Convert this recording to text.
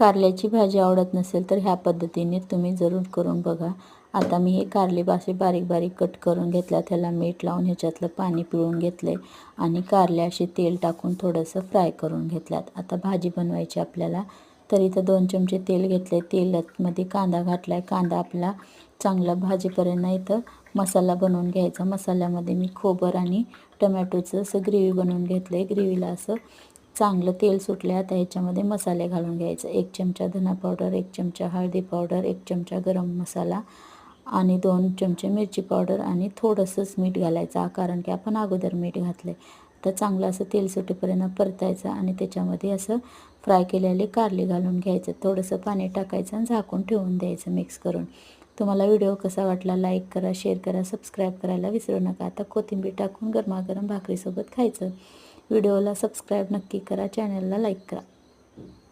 कारल्याची भाजी आवडत नसेल तर ह्या पद्धतीने तुम्ही जरूर करून बघा। आता मी हे कारले असे बारीक बारीक कट करून घेतला, त्याला मीठ लावून ह्याच्यातलं पाणी पिळून घेतले आणि कारले असे तेल टाकून थोडंसं फ्राय करून घेतल्यात। आता भाजी बनवायची आपल्याला, तर इथं 2 चमचे तेल घेतले, तेलामध्ये कांदा घातला आहे। कांदा आपला चांगला भाजीपर्यंत इथं मसाला बनवून घ्यायचा। मसाल्यामध्ये मी खोबर आणि टमॅटोचं असं ग्रेव्ही बनवून घेतलं आहे। ग्रेव्हीला असं चांगलं तेल सुटले। आता ह्याच्यामध्ये मसाले घालून घ्यायचे। 1 चमचा धना पावडर, 1 चमचा हळदी पावडर, 1 चमचा गरम मसाला आणि 2 चमचे मिरची पावडर आणि थोडंसंच मीठ घालायचं, कारण की आपण अगोदर मीठ घातले। तर चांगलं असं तेल सुटेपर्यंत परतायचं आणि त्याच्यामध्ये असं फ्राय केलेले कारले घालून घ्यायचं। थोडंसं पाणी टाकायचं आणि झाकून ठेवून द्यायचं मिक्स करून। तुम्हाला व्हिडिओ कसा वाटला लाईक करा, शेअर करा, सबस्क्राईब करायला विसरू नका। आता कोथिंबीर टाकून गरमागरम भाकरीसोबत खायचं। व्हिडिओला सबस्क्राईब नक्की करा, चॅनलला लाईक करा।